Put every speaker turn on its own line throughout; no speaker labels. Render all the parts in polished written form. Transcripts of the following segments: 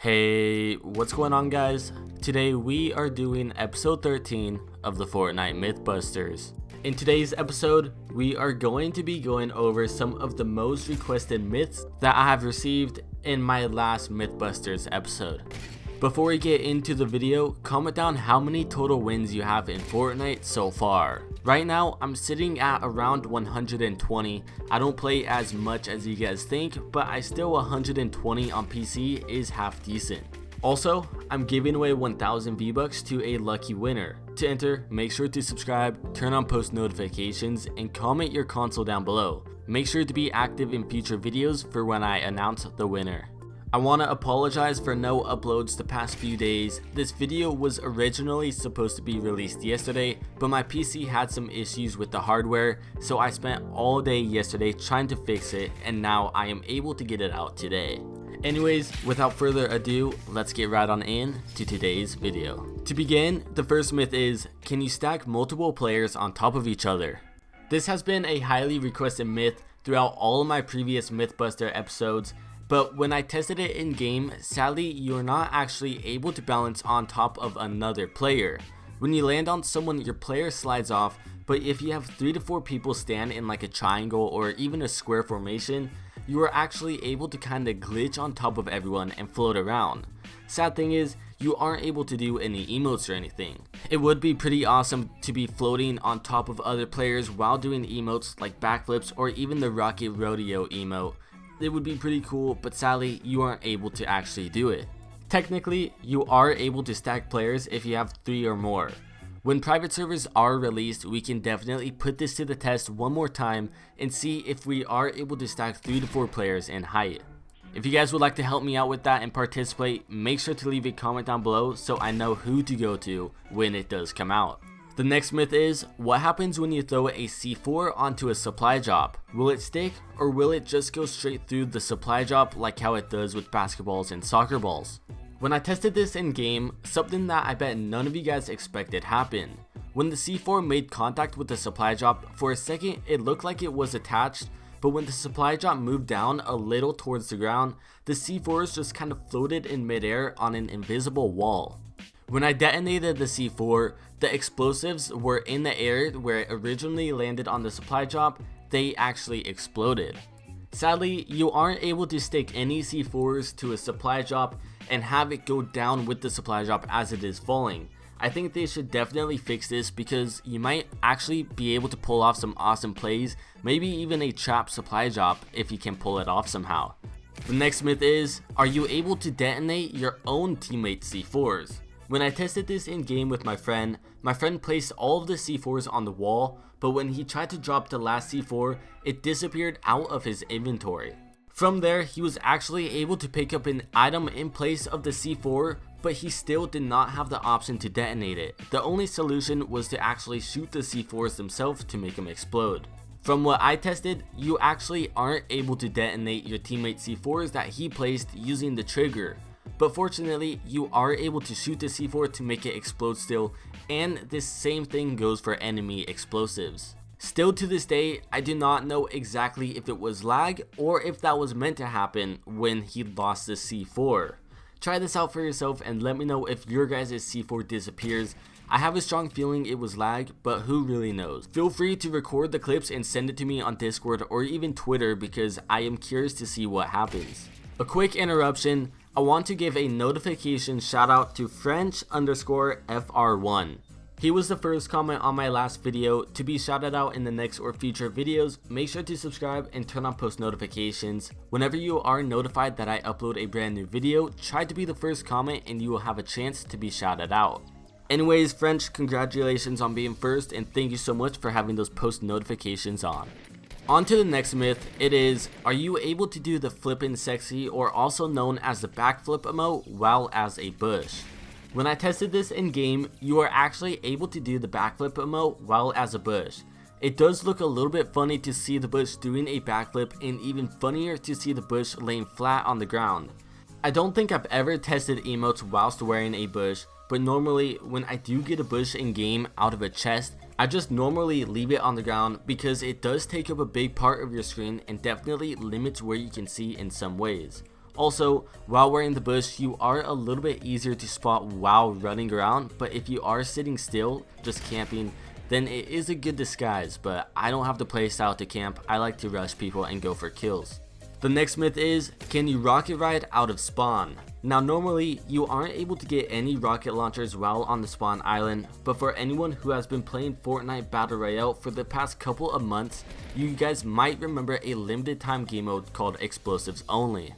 Hey, what's going on guys? Today we are doing episode 13 of the Fortnite Mythbusters. In today's episode, we are going to be going over some of the most requested myths that I have received in my last Mythbusters episode. Before we get into the video, comment down how many total wins you have in Fortnite so far. Right now, I'm sitting at around 120. I don't play as much as you guys think, but I still 120 on PC is half decent. Also, I'm giving away 1000 V-Bucks to a lucky winner. To enter, make sure to subscribe, turn on post notifications, and comment your console down below. Make sure to be active in future videos for when I announce the winner. I want to apologize for no uploads the past few days. This video was originally supposed to be released yesterday, but my PC had some issues with the hardware, so I spent all day yesterday trying to fix it, and now I am able to get it out today. Anyways, without further ado, let's get right on in to today's video. To begin, the first myth is, can you stack multiple players on top of each other? This has been a highly requested myth throughout all of my previous Mythbuster episodes, but when I tested it in game, sadly you're not actually able to balance on top of another player. When you land on someone, your player slides off, but if you have 3 to 4 people stand in like a triangle or even a square formation, you are actually able to kinda glitch on top of everyone and float around. Sad thing is, you aren't able to do any emotes or anything. It would be pretty awesome to be floating on top of other players while doing emotes like backflips or even the Rocket Rodeo emote. It would be pretty cool, but sadly you aren't able to actually do it. Technically, you are able to stack players if you have 3 or more. When private servers are released, we can definitely put this to the test one more time and see if we are able to stack 3 to 4 players in height. If you guys would like to help me out with that and participate, make sure to leave a comment down below so I know who to go to when it does come out. The next myth is, what happens when you throw a C4 onto a supply drop? Will it stick, or will it just go straight through the supply drop like how it does with basketballs and soccer balls? When I tested this in game, something that I bet none of you guys expected happened. When the C4 made contact with the supply drop, for a second it looked like it was attached, but when the supply drop moved down a little towards the ground, the C4s just kind of floated in midair on an invisible wall. When I detonated the C4, the explosives were in the air where it originally landed on the supply drop. They actually exploded. Sadly, you aren't able to stick any C4s to a supply drop and have it go down with the supply drop as it is falling. I think they should definitely fix this because you might actually be able to pull off some awesome plays, maybe even a trap supply drop if you can pull it off somehow. The next myth is, are you able to detonate your own teammate C4s? When I tested this in game with my friend placed all of the C4s on the wall, but when he tried to drop the last C4, it disappeared out of his inventory. From there, he was actually able to pick up an item in place of the C4, but he still did not have the option to detonate it. The only solution was to actually shoot the C4s themselves to make them explode. From what I tested, you actually aren't able to detonate your teammate's C4s that he placed using the trigger. But fortunately, you are able to shoot the C4 to make it explode still, and this same thing goes for enemy explosives. Still to this day, I do not know exactly if it was lag or if that was meant to happen when he lost the C4. Try this out for yourself and let me know if your guys' C4 disappears. I have a strong feeling it was lag, but who really knows? Feel free to record the clips and send it to me on Discord or even Twitter because I am curious to see what happens. A quick interruption. I want to give a notification shout out to French_FR1. He was the first comment on my last video. To be shouted out in the next or future videos, make sure to subscribe and turn on post notifications. Whenever you are notified that I upload a brand new video, try to be the first comment and you will have a chance to be shouted out. Anyways, French, congratulations on being first and thank you so much for having those post notifications on. On to the next myth, it is, are you able to do the flippin' sexy or also known as the backflip emote while as a bush? When I tested this in game, you are actually able to do the backflip emote while as a bush. It does look a little bit funny to see the bush doing a backflip and even funnier to see the bush laying flat on the ground. I don't think I've ever tested emotes whilst wearing a bush, but normally when I do get a bush in game out of a chest, I just normally leave it on the ground because it does take up a big part of your screen and definitely limits where you can see in some ways. Also, while we're in the bush, you are a little bit easier to spot while running around, but if you are sitting still, just camping, then it is a good disguise, but I don't have the playstyle to camp. I like to rush people and go for kills. The next myth is, can you rocket ride out of spawn? Now normally, you aren't able to get any rocket launchers while on the spawn island, but for anyone who has been playing Fortnite Battle Royale for the past couple of months, you guys might remember a limited time game mode called Explosives Only.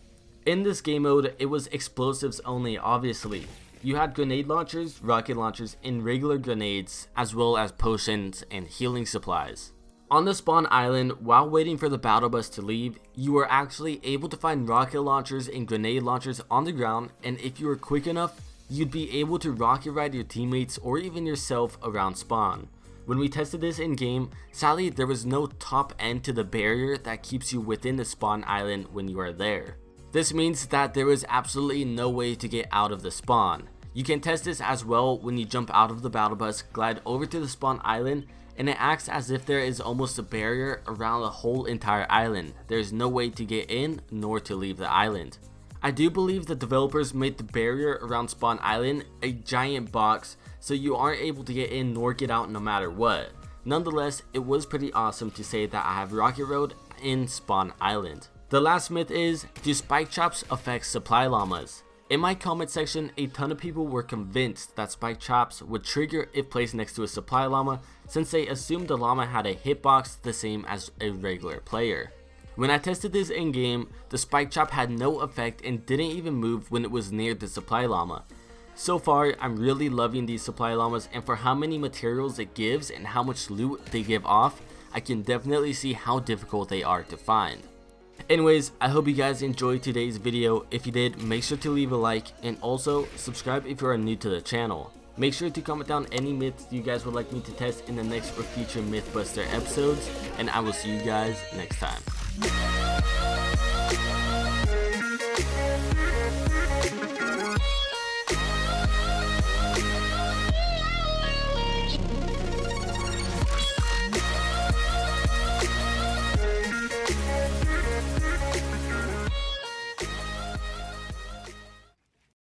In this game mode, it was explosives only obviously. You had grenade launchers, rocket launchers, and regular grenades, as well as potions and healing supplies. On the spawn island, while waiting for the battle bus to leave, you were actually able to find rocket launchers and grenade launchers on the ground, and if you were quick enough, you'd be able to rocket ride your teammates or even yourself around spawn. When we tested this in game, sadly there was no top end to the barrier that keeps you within the spawn island when you are there. This means that there was absolutely no way to get out of the spawn. You can test this as well when you jump out of the battle bus, glide over to the spawn island, and it acts as if there is almost a barrier around the whole entire island. There is no way to get in nor to leave the island. I do believe the developers made the barrier around Spawn Island a giant box so you aren't able to get in nor get out no matter what. Nonetheless, it was pretty awesome to say that I have Rocket Road in Spawn Island. The last myth is, do spike traps affect supply llamas? In my comment section, a ton of people were convinced that spike traps would trigger if placed next to a supply llama, since they assumed the llama had a hitbox the same as a regular player. When I tested this in game, the spike trap had no effect and didn't even move when it was near the supply llama. So far, I'm really loving these supply llamas, and for how many materials it gives and how much loot they give off, I can definitely see how difficult they are to find. Anyways, I hope you guys enjoyed today's video. If you did, make sure to leave a like and also subscribe if you are new to the channel. Make sure to comment down any myths you guys would like me to test in the next or future Mythbuster episodes, and I will see you guys next time.